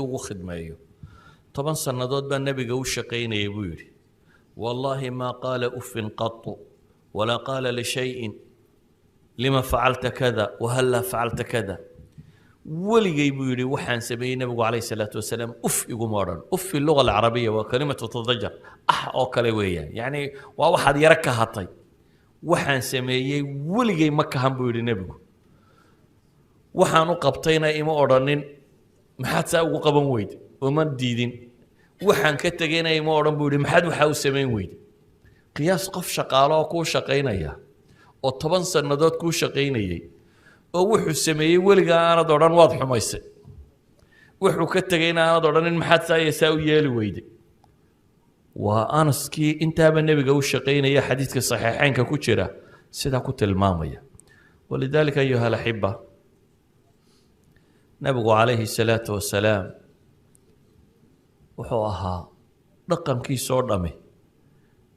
ugu khidmeeyo 10 sannadood baa nabiga u shaqaynayay buu yidhi wallahi ma qaala uffin qattu wala qaala lishayin lima facalta kada wahalla facalta kada weligay buu yidhi waxaan sameeyey nabigu calayhi salaatu wasalaam uf iguma odhan uf fi luga alcarabiya waa kalimatu tadajar oo kale weeyaan yacni waa waxaad yaro ka hatay waxaan sameeyey weligay ma kahan buu yidhi nebigu waxaan u qabtayna ima odhanin maxaad saa ugu qaban weyde uma diidin waxaan ka tegayna ima odhan buu yidhi maxaad waxaa u samayn weyde qiyaas qof shaqaalo oo kuu shaqaynaya oo 10 sannadood kuu shaqaynayay oo wuxuu sameeyey weligaa aanad odhan waad xumaysay wuxuu ka tegayna aanad odhanin maxaad saa u yeeli weyde waa anaskii intaaba nebiga u shaqaynaya xadiidka saxiixeynka ku jira sidaa ku tilmaamaya walidaalika ayuha alaxiba nabigu calayhi salaatu wasalaam wuxuu ahaa dhaqankiisoo dhamme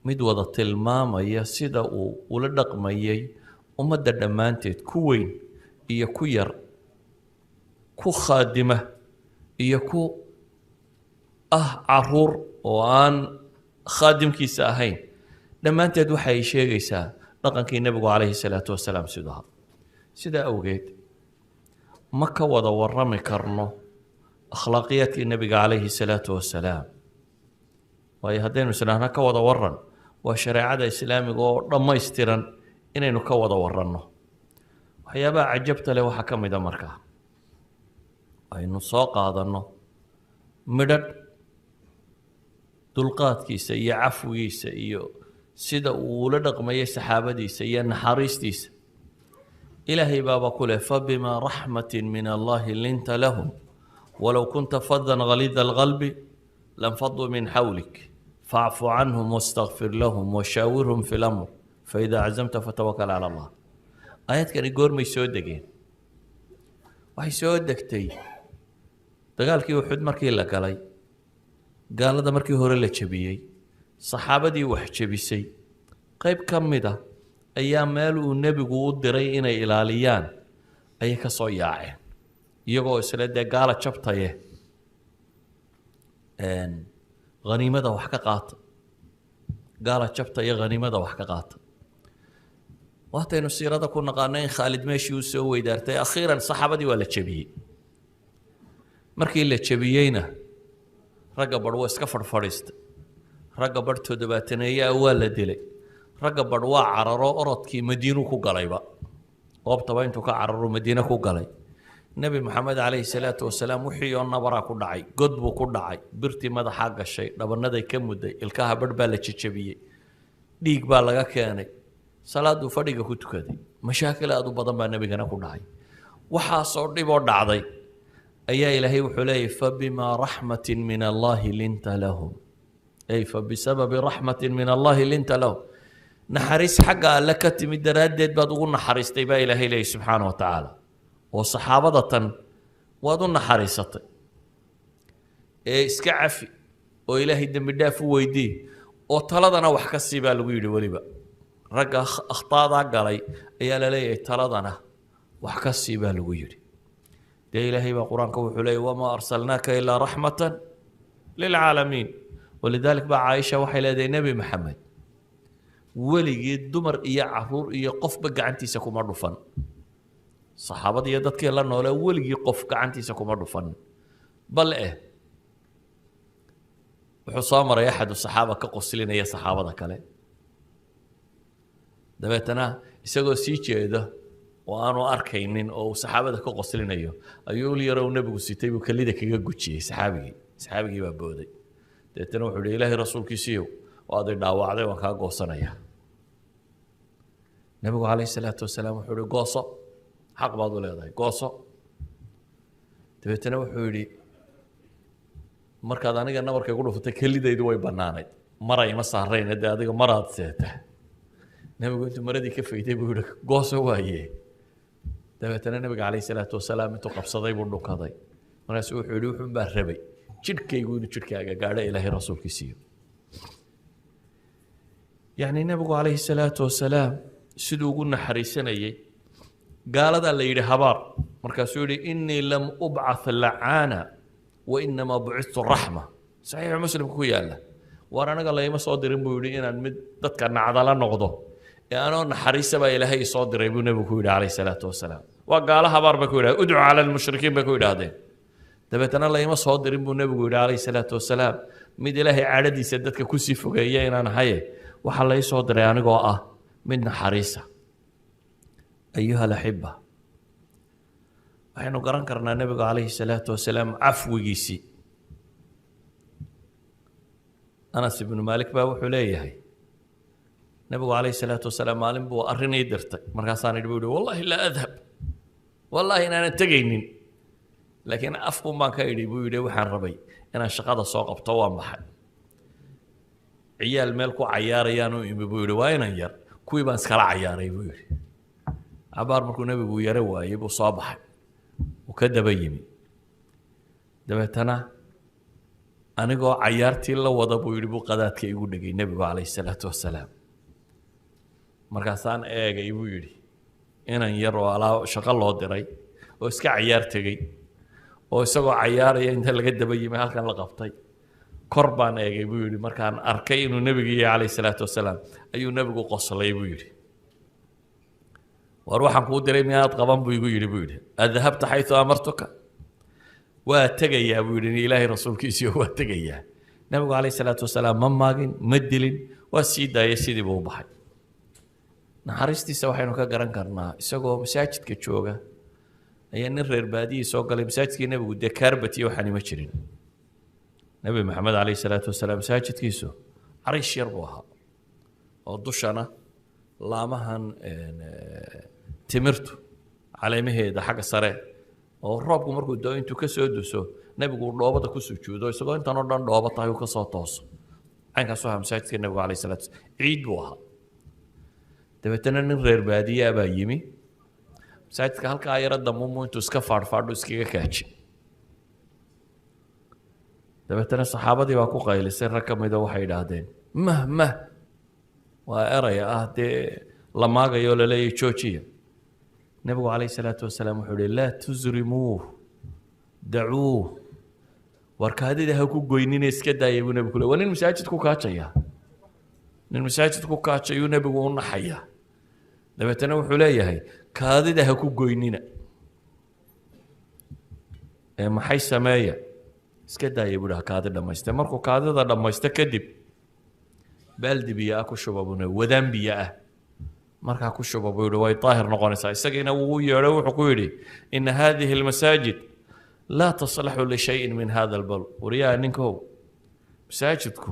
mid wada tilmaamaya sida uu ula dhaqmayay ummadda dhammaanteed ku weyn iyo ku yar ku khaadima iyo ku caruur oo aan khaadimkiisa ahayn dhammaanteed waxay sheegaysaa dhaqankii nebigu calayhi salaatu wasalaam siduu ahaa sidaa awgeed ma ka wada warrami karno akhlaaqiyaadkii nebiga calayhi salaatu wasalaam waayo haddaynu isnaahna ka wada warran waa shareecada islaamiga oo dhammaystiran inaynu ka wada warranno waxyaabaha cajabta leh waxaa ka mid a markaa aynu soo qaadanno midhadh dulqaadkiisa iyo cafwigiisa iyo sida uu ula dhaqmayay saxaabadiisa iyo naxariistiisa ilaahay baaba ku leh fabima raxmatin min allahi linta lahum walow kunta fadan ghalida alqalbi lanfaduu min xawlik facfu canhum wastakfir lahum washaawirhum fi lamr faida cazamta fatawakal cala allah aayadkani goormay soo degeen waxay soo degtay dagaalkii uxud markii la galay gaalada markii hore la jebiyey saxaabadii wax jebisay qayb ka mid a ayaa meel uu nebigu u diray inay ilaaliyaan ayay ka soo yaaceen iyagoo isla dee gaala jabtaye haniimada wax ka qaata gaala jabtaye haniimada wax ka qaata waataynu siirada ku naqaano in khaalid meeshii uu soo weydaartay akhiiran saxaabadii waa la jebiyey markii la jebiyeyna ragga badh waa iska fadhfadhiistay ragga badh 70 waa la dilay ragga badh waa cararo orodkii madiinu ku galayba goobtaba intuu ka cararo madiina ku galay nebi maxamed calayhi salaatu wasalaam wixii oo nabaraa ku dhacay god buu ku dhacay birtii madaxaa gashay dhabanaday ka mudday ilkaha badh baa la jejebiyey dhiig baa laga keenay salaaduu fadhiga ku tukaday mashaakil aad u badan baa nebigana ku dhacay waxaasoo dhiboo dhacday ayaa ilaahay wuxuu leeyahy fabima raxmatin min allahi linta lahum ay fabisababi raxmatin min allahi linta lahum naxariis xagga alle ka timid daraaddeed baad ugu naxariistay baa ilaahay leeyahy subxaana wa tacaala oo saxaabada tan waad u naxariisatay ee iska cafi oo ilaahay dembi dhaaf u weydii oo taladana wax ka sii baa lagu yidhi weliba ragga akhtaadaa galay ayaa la leeyahay taladana wax ka sii baa lagu yidhi dee ilaahay baa qur-aanka wuxuu leeyahy wamaa arsalnaaka ilaa raxmatan lilcaalamiin walidalik baa caaisha waxay leedahay nebi maxamed weligii dumar iyo caruur iyo qofba gacantiisa kuma dhufan saxaabada iyo dadkii la noole weligii qof gacantiisa kuma dhufan bal wuxuu soo maray axadu saxaaba ka qoslinaya saxaabada kale dabeetana isagoo sii jeeda oo aanu arkaynin oo uu saxaabada ka qoslinayo ayuu ul yarow nebigu sitay buu kelida kaga gujiyey saxaabigii baa booday dabeetana wuxuu ihi ilaahay rasuulkiisiiyow waad i dhaawacday waan kaa goosanaya nebigu calayhi salaatu wasalaam wuxuu ihi gooso xaq baad u leedahay gooso dabeetana wuxuu yidhi markaad aniga nabarka igu dhufatay kelidaydu way bannaanayd maray ma saarayna dee adiga maraad seeta nebigu intuu maradii ka fayday buu yihi gooso waaye dabeetana nebiga calayhi salaatu wasalaam intuu qabsaday buu dhunkaday markaasu wuxuu yidhi wuxuun baa rabay jidhkaygu inuu jidhkaaga gaadho ilaahay rasuulkiisiiyo yacni nebigu calayhi salaatu wasalaam siduu ugu naxariisanayay gaaladaa la yidhi habaar markaasuu yidhi innii lam ubcath lacaana وإنما بعثت الرحمة صحيح مسلم كويالا وأنا قال لي ما صادر بيقولي إن المدة كان عضلة نقضه يعني أنا حريصة بإلهي صادر يبون بكويل عليه الصلاة والسلام وقالها بار بكويل ادعوا على المشركين بكويل هذين دبتنا الله ما صادر بكويل عليه الصلاة والسلام مد إلهي عددي سدتك كسي فوقيين أنا حي وحلا يصادر يعني قاء من حريصة أيها الأحبة waxaynu garan karnaa nabiga calayhi salaatu wasalaam cafwigiisii anas ibnu maalik baa wuxuu leeyahay nabigu calayhi salaatu wasalaam maalin buu arrin ii dirtay markaasaan idhi buu yihi wallahi laa adhab wallahi inaanan tegaynin laakiin afkun baan ka idhi buu yidhi waxaan rabay inaan shaqada soo qabto waan baxay ciyaal meel ku cayaarayaan u imi buu yidhi waa inan yar kuwii baan iskala cayaaray buu yidhi cabaar markuu nabigu yaro waayey buu soo baxay وكذا بيمي دبتنا أنا جو عيارتي الله وضبوا يربو قدات كي يقول لك النبي عليه الصلاة والسلام مركزان إيه يبو يري أنا يروى على شغل الله دري وإسكع عيارتي جي وإسقى عياري أنت اللي قد بيمي هل كان لقبتي قربان إيه يبو يري مركان أركين النبي عليه الصلاة والسلام أي نبي قصة يبو يري وأروح أقول دري مئات قبام بيقول بيقول أذهبت حيث أمرتك واتجي يا بيقول إلهي رسول كيسيو واتجي نبي عليه الصلاة والسلام مماجن مدلين والسيدة يا سيدي بو بحي نحرستي سوحين وكجران كرنا سووا مساجد كتشوجا هي نرر بادي سوق اللي مساجد كي نبي ودي كربتي وحني مشرين نبي محمد عليه الصلاة والسلام مساجد كيسو عريش يربوها ودشنا لامهن timirtu caleemaheeda xagga sare oo roobku markuu doo intuu ka soo duso nabigu dhoobada ku sujuudo isagoo intan oo dhan dhooba tahay uu ka soo tooso aynkaas waa masaajidka nabiga calayhi salaatu ciid buu ahaa dabeetana nin reer baadiya baa yimi masaajidka halkaa yarada mumu intuu iska faadhfaadho iskaga kaaji dabeetana saxaabadii baa ku qaylisay rag ka mida waxay idhaahdeen mah waa eraya ah dee la maagayo la leeyahay joojiya nabigu calayhi salaatu wasalaam wuxuu yihi laa tusrimuuh dacuuh warkaadida ha ku goynina iska daaya buu nabigu waa nin masaajid ku kaajaya nin masaajid ku kaajayuu nabigu u naxaya dabeetana wuxuu leeyahay kaadida ha ku goynina maxay sameeya iska daaya buu dhaha kaadi dhammaysta markuu kaadida dhammaysta kadib baaldi biyo ah ku shuba buu wadaan biyo ah markaa ku shuba buu yidhi way daahir noqonaysaa isagiina wuu yeedho wuxuu ku yidhi ina hadihi almasaajid laa taslaxu lishayin min hada albal wariyaha ninkow masaajidku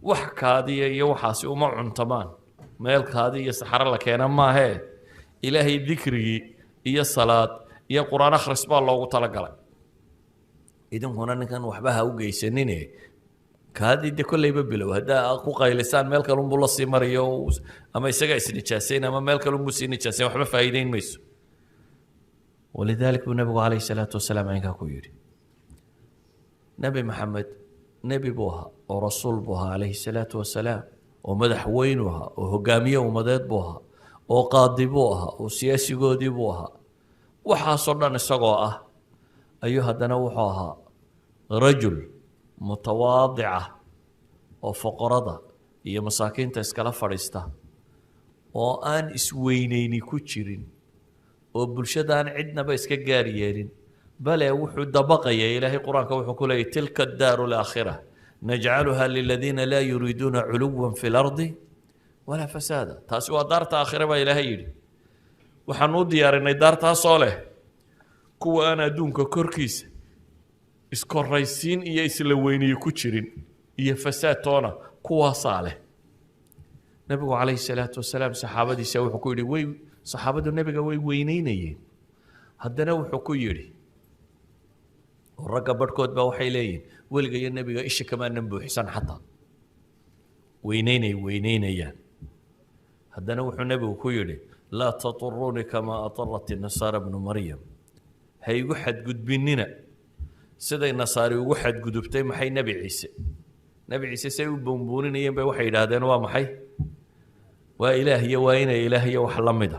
wax kaadiya iyo waxaasi uma cuntamaan meel kaadi iyo saxaro la keena maahee ilaahay dikrigii iyo salaad iyo quraan akhris baa loogu talagalay idinkuna ninkan waxba ha u geysanine kaadi de kolleyba bilow haddaa ku qaylisaan meel kalunbuu la sii marayo ama isaga isnijaasayn ama meel kalunbuu sii nijaasayn waxba faa'iidayn mayso walidalik buu nabigu calayhi salaatu wasalaam aynkaa ku yidhi nebi maxamed nebi buu ahaa oo rasuul buu ahaa calayhi salaatu wasalaam oo madaxweynu ahaa oo hogaamiye ummadeed buu ahaa oo qaadi buu ahaa oo siyaasigoodii buu ahaa waxaasoo dhan isagoo ah ayuu haddana wuxuu ahaa rajul mutawaadica oo foqorada iyo masaakiinta iskala fadhiista oo aan isweynayni ku jirin oo bulshadaan cidnaba iska gaar yeelin bale wuxuu dabaqaya ilaahay quraanka wuxuu ku leeyahay tilka ad-daaru al-aakhirah naj'aluha lilladheena la yuriduna 'uluwan fil ardi wala fasada taasi waa daarta aakhira baa ilaahay yiri waxaan u diyaarinay daartaas oo leh kuwa aan adduunka korkiisa iskoraysiin iyo isla weyniyo ku jirin iyo fasaad toona kuwaasaa leh nabigu calayhi salaatu wasalaam saxaabadiisa wuxuu ku yidhi way saxaabadu nabiga way weynaynayeen haddana wuxuu ku yidhi ragga barhkood baa waxay leeyihin weliga iyo nabiga isha kamaanan buuxsan xataa weynaynayaan haddana wuxuu nabigu ku yidhi laa taturuuni kamaa atarat nasaara bnu maryam ha igu xadgudbinina siday nasaari ugu xadgudubtay maxay nebi ciise say u buunbuuninayeen bay waxay yidhaahdeen waa maxay waa ilaah iyo waa inay ilaah iyo wax la mida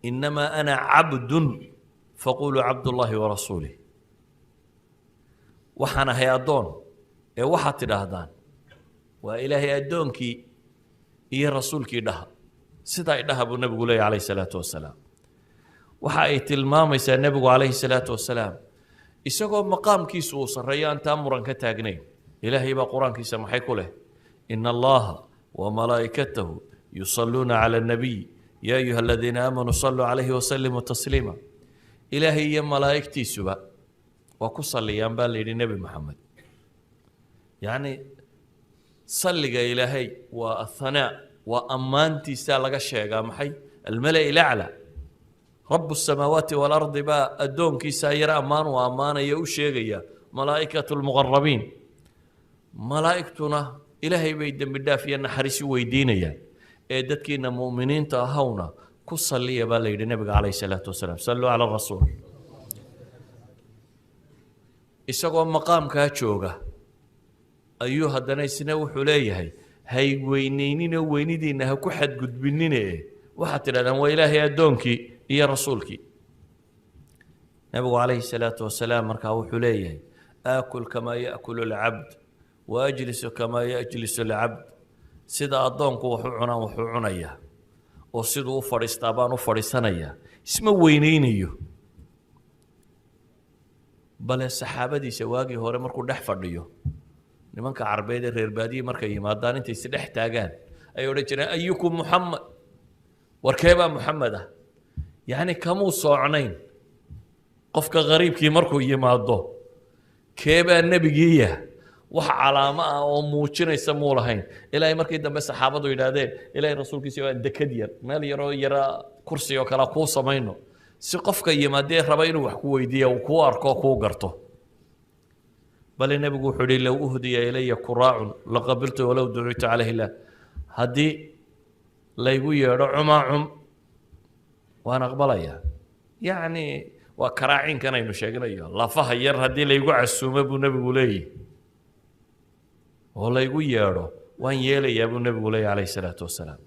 inamaa ana cabdun faquluu cabdullaahi warasuulih waxaan ahay addoon ee waxaad tidhaahdaan waa ilaahay addoonkii iyo rasuulkii dhaha sidaa idhaha buu nebigu leeyahy calayhi salaatu wasalaam waxa ay tilmaamaysaa nebigu calayhi salaatu wasalaam isagoo maqaamkiisu uu sarreeyo aan taa muran ka taagnayn ilaahay baa qur-aankiisa maxay ku leh ina allaha wamalaa'ikatahu yusalluuna cala annabiy yaa ayuha aladiina aamanuu salluu calayhi wasallimuu tasliima ilaahay iyo malaa'igtiisuba waa ku salliyaan baa la yidhi nebi maxamed yacni salliga ilaahay waa athanaa waa ammaantiisaa laga sheegaa maxay almala'i lacla rabu الsamaawaati waalardi baa addoonkiisaa yar ammaan uu ammaanaya u sheegaya malaa'ikatu lmuqarabiin malaa'igtuna ilaahay bay dembi dhaaf iyo naxariis u weydiinayaan ee dadkiina mu'miniinta ahowna ku salliya baa la yidhi nebiga calayhi salaatu wasalaam salluu cala rasuul isagoo maqaamkaa jooga ayuu haddana isna wuxuu leeyahay hay weynayninoo weynidiinna ha ku xadgudbinine waxaad tidhahdaan waa ilaahay addoonkii iyo rasuulkii nebigu calayhi salaatu wasalaam markaa wuxuu leeyahay aakul kamaa yaakulu alcabd wa ajlisu kamaa yajlisu alcabd sida addoonku wax u cunaan wuxuu cunayaa oo siduu u fadhiistaa baan u fadhiisanayaa isma weynaynayo bale saxaabadiisa waagii hore markuu dhex fadhiyo nimanka carbeed ee reer baadiye markay yimaadaan intay is dhex taagaan ay odhan jireen ayukum muxamed warkeebaa muxamed ah yacni kamuu soocnayn qofka qariibkii markuu yimaado keebaa nebigiiya wax calaamo ah oo muujinaysa muu lahayn ilaahay markii dambe saxaabadu yidhaahdeen ilaahay rasuulkiisa waa dekad yar meel yaroo yara kursi oo kale kuu samayno si qofka yimaadee raba inuu wax ku weydiiya uu kuu arko kuu garto bale nebigu wuxuu yihi low uhdiya ilaya kuraacun laqabiltu walow ducitu calayhi lah haddii laygu yeedho cumaacum waan aqbalayaa yacni waa karaacinkan aynu sheegnayo lafaha yar haddii laygu casuumo buu nebigu leeyahy oo laygu yeedho waan yeelayaa buu nebigu leeyahy calayhi salaatu wasalaam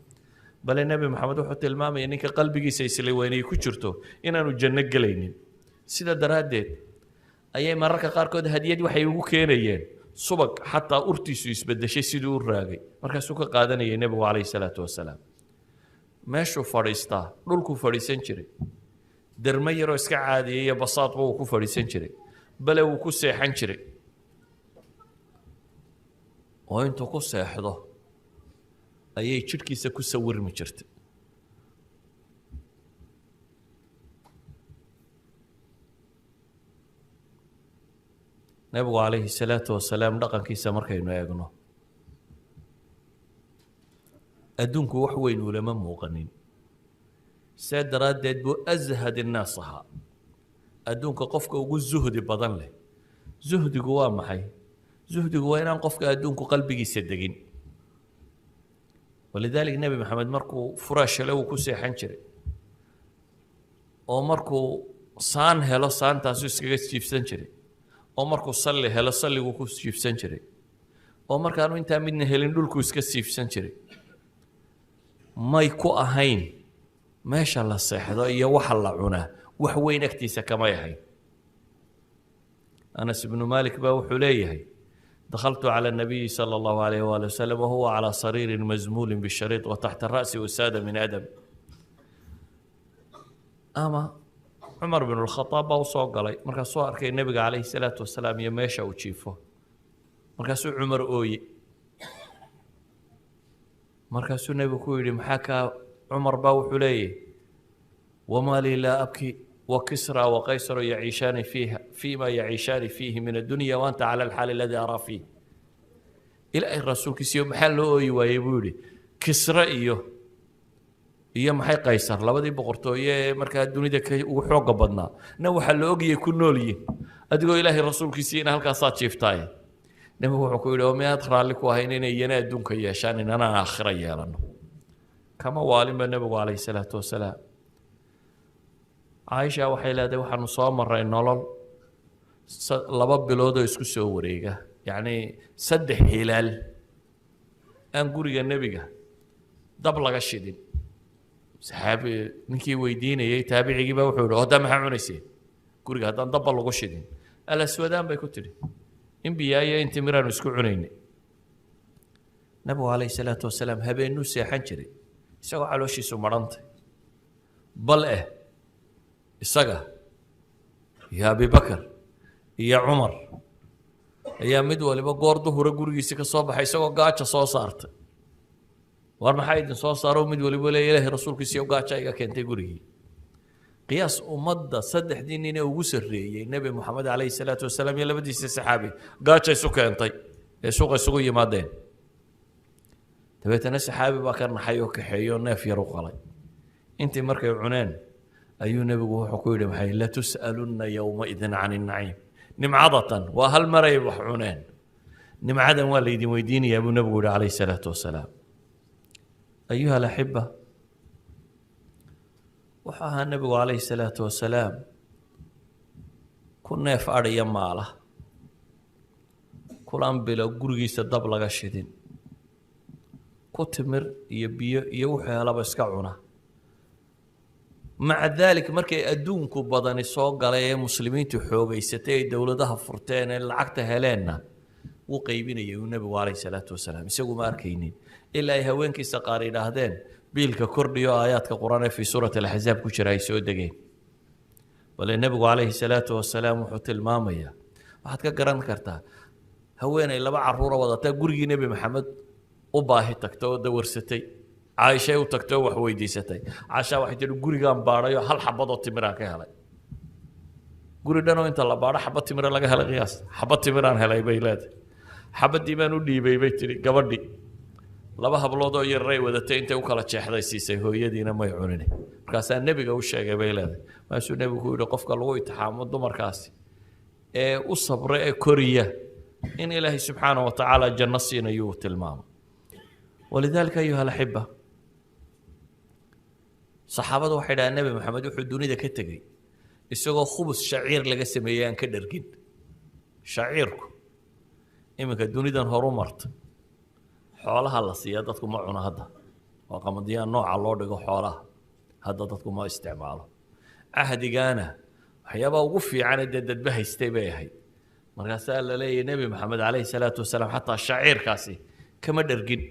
bale nebi maxamed wuxuu tilmaamaya ninka qalbigiisa isla weynay ku jirto inaanu janno gelaynin sida daraaddeed ayay mararka qaarkood hadiyad waxay ugu keenayeen subag xataa urtiisu isbedeshay siduu u raagay markaasuu ka qaadanayay nebigu calayhi salaatu wasalaam meeshuu fadhiistaa dhulkuu fadhiisan jiray dermo yaroo iska caadiyay iyo basaadba wuu ku fadhiisan jiray bale wuu ku seexan jiray oo intuu ku seexdo ayay jidhkiisa ku sawirmi jirtay nebigu calayhi salaatu wasalaam dhaqankiisa markaynu eegno adduunku wax weyn ulama muuqanin saa daraaddeed buu ashad innaas ahaa adduunka qofka ugu zuhdi badan leh zuhdigu waa maxay zuhdigu waa inaan qofka adduunku qalbigiisa degin walidaalika nebi maxamed markuu furaashale uu ku seexan jiray oo markuu saan helo saantaasu iskaga jiibsan jiray oo markuu salli helo salliguu ku jiibsan jiray oo markaanu intaa midna helin dhulkuu iska siibsan jiray may ku ahayn meesha la seexdo iyo waxa la cunaa wax weyn agtiisa kamay ahayn anas ibnu malik baa wuxuu leeyahay dakhaltu cala nabiyi sala allahu alayh waali wasalam wahuwa calaa sariirin mazmuulin bishariid wa taxta ra'si usaada min adam ama cumar bn lkhadaab baa u soo galay markaasuu arkay nebiga calayhi salaatu wasalaam iyo meesha uu jiifo markaasuu cumar ooye markaasuu nebigu ku yidhi maxaa kaa cumar baa wuxuu leeyahy wamaa lii laa abki wa kisra wa qaysaru yaciishaani fiiha fiima yaciishaani fiihi min addunya wa anta cala alxaali aladii araa fiih ilaahay rasuulkiisiyo maxaa loo ooyi waayey buu yidhi kisra iyo maxay qaysar labadii boqortooye ee markaa dunida ugu xooga badnaa na waxaa la ogayay ku nool yihin adigoo ilaahay rasuulkiisii ina halkaasaad jiiftaaye nebigu wuxuu ku yidhi oo miyaad raalli ku ahayn inay iyana adduunka yeeshaan inanaan aakhira yeelano kama waalinba nebigu calayhi salaatu wasalaam caaisha waxay leedahay waxaanu soo maray nolol 2 bilood oo isku soo wareega yacni 3 hilaal aan guriga nebiga dab laga shidin saxaabi ninkii weydiinayay taabicigii baa wuxuu yidhi hadda maxaa cunayseen guriga haddaan dabba lagu shidin alaswadaan bay ku tidhi in biyaaya in timiraanu isku cunaynay nabigu calayhi salaatu wasalaam habeenuu seexan jiray isagoo calooshiisu madhantay bal isaga iyo abibakar iyo cumar ayaa mid waliba goor duhura gurigiisii ka soo baxay isagoo gaaja soo saartay war maxaa idin soo saaro mid waliba leeyahay ilaahay rasuulkiisa iyo gaaja iga keentay gurigii qiyaas ummadda saddexdii nin ee ugu sarreeyey nebi moxamed calayhi salaatu wasalaam iyo labadiisa saxaabi gaaja isu keentay ee suuqa isugu yimaadeen dabeetana saxaabi baa ka naxay oo kaxeeyo neef yar u qalay intii markay cuneen ayuu nebigu wuxuu ku yidhi maxay la tus'alunna yowmaidin cani naciim nimcadatan waa hal maray wax cuneen nimcadan waa laydin weydiinayaa buu nebigu yihi calayhi salaatu wasalaam ayuha alaxiba wuxuu ahaa nebigu calayhi salaatu wasalaam ku neef adhiya maala kulan bilo gurigiisa dab laga shidin ku timir iyo biyo iyo wuxuu helaba iska cuna maca daalik markay adduunku badani soo galay ee muslimiintu xoogaysatay ay dowladaha furteen ee lacagta heleenna wuu qaybinayay uu nebigu calayhi salaatu wasalaam isagu ma arkaynin ilaa ay haweenkiisa qaar yidhaahdeen biilka kordhiyo aayaadka qur-aan ee fii suurati alaxzaab ku jira ay soo degeen bale nebigu calayhi salaatu wasalaam wuxuu tilmaamayaa waxaad ka garan kartaa haweenay laba carruura wadataa gurigii nebi maxamed u baahi tagta oo dawarsatay caaishay u tagtay oo wax weydiisatay caashaa waxay tihi gurigaan baadhayo hal xabadoo timiraan ka helay guri dhanoo inta la baadho xabad timira laga helay qiyaas xabad timiraan helay bay leedahay xabaddii baan u dhiibay bay tihi gabadhii laba hablood oo yaray wadatay intay u kala jeexday siisay hooyadiina may cunin markaasaa nebiga u sheegay bay leedahay maasuu nebigu ku yidhi qofka lagu itixaamo dumarkaasi ee u sabra ee koriya in ilaahay subxaana wa tacaala janno siinayuu tilmaamo walidaalika ayuha alaxiba saxaabadu waxay dhahaan nebi maxamed wuxuu dunida ka tegey isagoo khubus shaciir laga sameeyey aan ka dhargin shaciirku iminka dunidan horu marta xoolaha la siiya dadku ma cuno hadda waa qamadiyaan nooca loo dhigo xoolaha hadda dadku ma isticmaalo cahdigaana waxyaabaa ugu fiicanee dee dadba haystay bay ahayd markaasaa la leeyahay nebi maxamed calayhi salaatu wasalaam xataa shaciirkaasi kama dhargin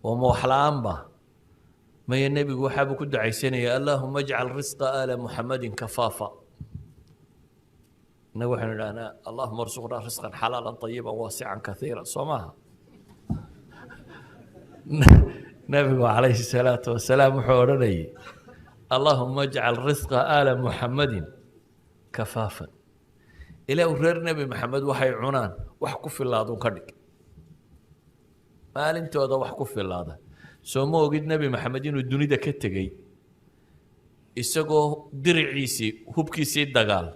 oo ma wax la-aanba maya nebigu waxaabuu ku dacaysanaya allaahuma ajcal risqa aala muxamadin kafaafa innagu waxaynu idhahnaa allahuma arsuqnaa risqan xalaalan ayiban waasican kaiiran soo maaha nebigu calayhi salaatu wasalaam wuxuu odhanayay allahuma ajcal risqa aala muxamadin kafaafan ilaahu reer nebi maxamed waxay cunaan wax ku filaadun ka dhig maalintooda wax ku filaada soo ma ogid nebi maxamed inuu dunida ka tegey isagoo diriciisii hubkiisii dagaal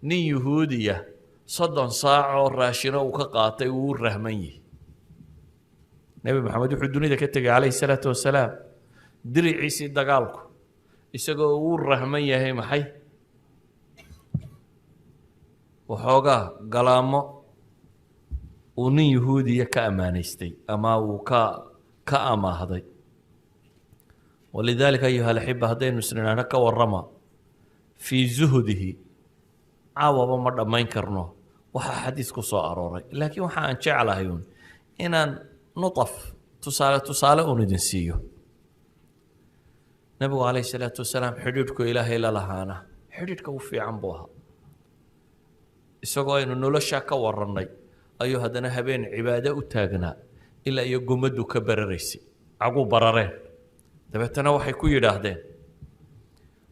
nin yuhuudiya 30 saacoo raashino uu ka qaatay uu u rahman yihi nebi maxamed wuxuu dunida ka tegey calayhi salaatu wasalaam diriciisii dagaalku isagoo uu rahman yahay maxay waxoogaa galaamo uu nin yuhuudiya ka ammaanaystay ama uu ka amaahday walidaalika ayuha alaxiba haddaynu isnidhaahno ka warrama fii zuhdihi caawaba ma dhammayn karno waxaa xadiis ku soo arooray laakiin waxa aan jeclahay uun inaan nuطaf tusaale uun idin siiyo nebigu calayhi salaatu wasalaam xidhiidhku ilaahay la lahaana xidhiidhka u fiican buu ahaa isagoo aynu nolosha ka warannay ayuu haddana habeen cibaado u taagnaa ilaa iyo gumaddu ka bararaysay caguu barareen dabeetana waxay ku yidhaahdeen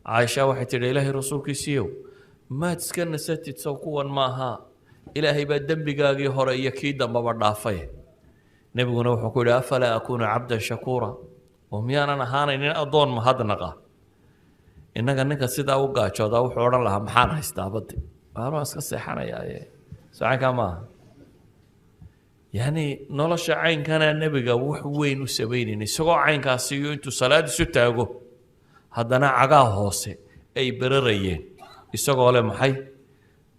caaisha waxay tidhi ilaahay rasuulkiisiiyow maad iska nasatid sow kuwan maaha ilaahay baa dembigaagii hore iyo kii dambaba dhaafay nebiguna wuxuu ku yidhi afalaa akuunu cabdan shakuura oo miyaanan ahaanaynin addoon mahadnaqa innaga ninka sidaa u gaajoodaa wuxuu odhan lahaa maxaan haystaa baddi waan iska seexanayaaye socankaa maaha yacni nolosha caynkana nebiga wax weyn u samaynayn isagoo caynkaasiiyo intuu salaad isu taago haddana cagaa hoose ay bararayeen isagoo leh maxay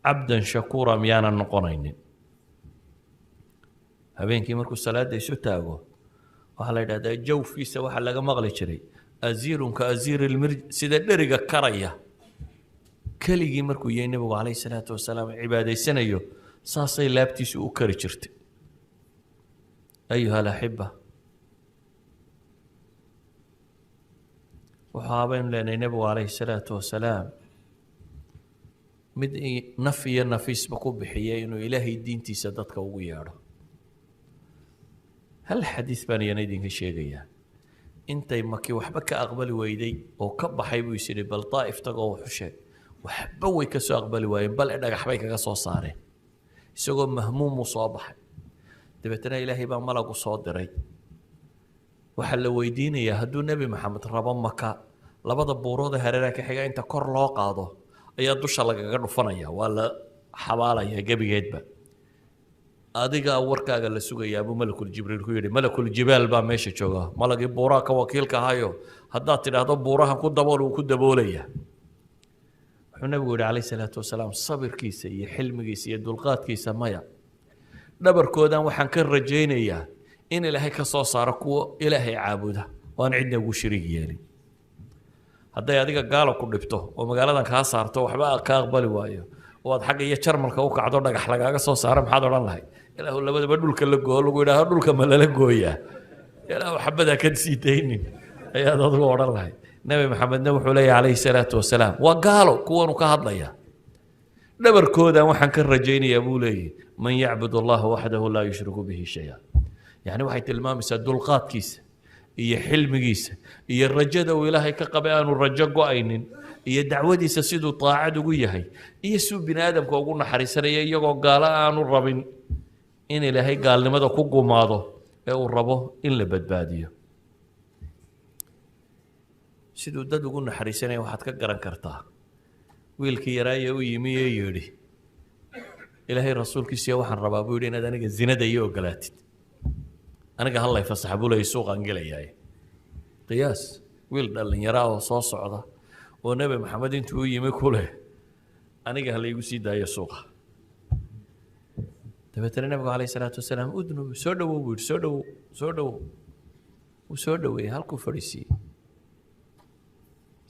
cabdan shakuura miyaanan noqonaynin habeenkii markuu salaadda isu taago waxaa la yidhahdaa jawfiisa waxaa laga maqli jiray asiirun ka asiiri lmirj sida dheriga karaya keligii markuu yahay nebigu calayhi salaatu wasalaam cibaadaysanayo saasay laabtiisu u kari jirtay ayuha alaxiba waxaa baynu leenahay nebigu calayhi salaatu wasalaam mid naf iyo nafiisba ku bixiyay inuu ilaahay diintiisa dadka ugu yeedho hal xadiis baan iyana idinka sheegayaa intay maki waxba ka aqbali weyday oo ka baxay buu isyidhi bal daa'if tagoo wuxu sheeg waxba way ka soo aqbali waayeen bal dhagax bay kaga soo saareen isagoo mahmuumuu soo baxay dabeetana ilaahay baa malagu soo diray waxaa la weydiinayaa hadduu nebi maxamed rabo maka labada buurood ee hareeraha ka xiga inta kor loo qaado ayaa dusha lagaga dhufanaya waa la xabaalaya gebigeedba adiga warkaaga la sugayaa buu malakul jibriil ku yidhi malakul jibaal baa meesha jooga malagii buuraha ka wakiilka ahayo haddaad tidhaahdo buurahan ku dabool wuu ku daboolaya wuxuu nabigu yidhi calayhi salaatu wasalaam sabirkiisa iyo xilmigiisa iyo dulqaadkiisa maya dhabarkoodan waxaan ka rajaynayaa in ilaahay ka soo saaro kuwa ilaahay caabuda oo aan cidna ugu shariig yeelin hadday adiga gaalo ku dhibto oo magaaladan kaa saarto waxba ka aqbali waayo oo aad xagga iyo jarmalka u kacdo dhagax lagaaga soo saaro maxaad odhan lahayd ilaahu labadaba dhulka la gooyo lagu yidhaaho dhulka ma lala gooyaa ilaahu xabadaa ka sii daynin ayaad adigu odhan lahayd nebi maxamedna wuxuu leeyahy calayhi salaatu wasalaam waa gaalo kuwanu ka hadlaya dhabarkoodan waxaan ka rajaynayaa buu leeyahy man yacbud allaha waxdahu laa yushriku bihi shaya yacni waxay tilmaamaysaa dulqaadkiisa iyo xilmigiisa iyo rajada uu ilaahay ka qabay aanu rajo go-aynin iyo dacwadiisa siduu daacad ugu yahay iyo siduu bini aadamka ugu naxariisanaya iyagoo gaalo aanu rabin in ilaahay gaalnimada ku gumaado ee uu rabo in la badbaadiyo siduu dad ugu naxariisanaya waxaad ka garan kartaa wiilkii yaraaye u yimi ee yidhi ilaahay rasuulkiisiya waxaan rabaa buu yidhi inaad aniga zinada iyo ogolaatid aniga hallay fasaxa buu leeyay suuqaan gelayaaye qiyaas wiil dhallinyara oo soo socda oo nebi maxamed intuu u yimi ku leh aniga halaygu sii daayo suuqa dabeetana nebigu calayhi salaatu wasalaam udnu soo dhowow buu yidhi soo dhowow wuu soo dhoweeyey halkuu fadhiisiiyey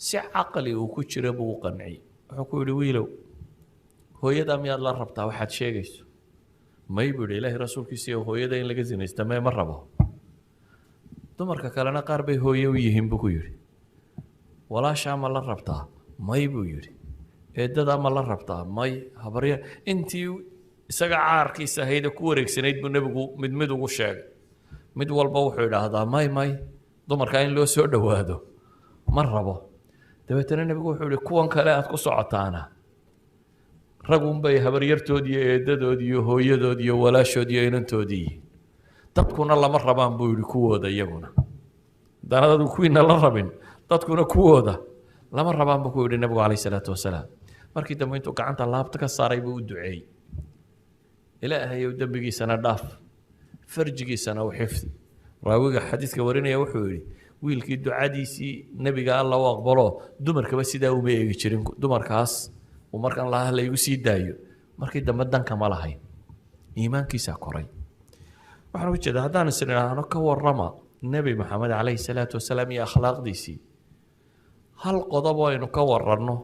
si caqli uu ku jira buu u qanciyey wuxuu ku yidhi wiilow hooyadaa miyaad la rabtaa waxaad sheegayso may buu yidhi ilaahay rasuulkiisiiyo hooyada in laga zinaysta mee ma rabo dumarka kalena qaar bay hooye u yihiin buu ku yidhi walaashaa ma la rabtaa may buu yidhi eedadaa ma la rabtaa may habarya intii isaga caarkiisa ahayd ku wareegsanayd buu nebigu mid ugu sheegay mid walba wuxuu idhaahdaa may dumarkaa in loo soo dhowaado ma rabo dabeetana nebigu wuxuu yihi kuwan kale aad ku socotaana ragunbay habaryartood iyo eedadood iyo hooyadood iyo walaashood iyo inantoodii yihiin dadkuna lama rabaan buu yihi kuwooda iyaguna haddaan adadu kuwiina la rabin dadkuna kuwooda lama rabaan buu ku yidhi nebigu calayhi salaatu wasalaam markii dambe intuu gacanta laabta ka saaray buu u duceeyey ilaahayow dembigiisana dhaaf farjigiisana u xifdi raawiga xadiidka warinaya wuxuu yidhi wiilkii ducadiisii nebiga alla u aqbalo dumarkaba sidaa uma eegi jirin dumarkaas uu markan lahaa laygu sii daayo markii dambe danka ma lahayn iimaankiisaa koray waxaan uga jeedaa haddaan is idhaahno ka warrama nebi maxamed calayhi salaatu wasalaam iyo akhlaaqdiisii hal qodob oo aynu ka waranno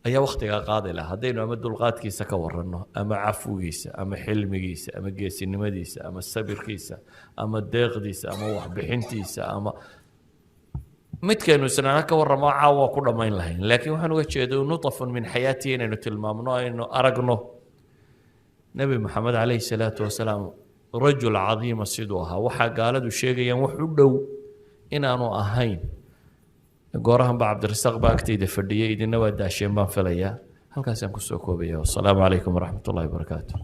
ayaa wakhtigaa qaadi laha haddaynu ama dulqaadkiisa ka waranno ama cafwigiisa ama xilmigiisa ama geesinimadiisa ama sabirkiisa ama deeqdiisa ama waxbixintiisa ama midkaynu isnaana ka warramo caawa ku dhammayn lahayn laakiin waxaan uga jeedo nutafun min xayaatii inaynu tilmaamno aynu aragno nebi maxamed calayhi salaatu wasalaam rajul cadiima siduu ahaa waxaa gaaladu sheegayaan wax u dhow inaanu ahayn goorahan baa cabdirasaaq baa agtayda fadhiyay idina waa daasheen baan filayaa halkaasaan kusoo koobaya wasalaamu calaykum waraxmat ullahi wabarakaatu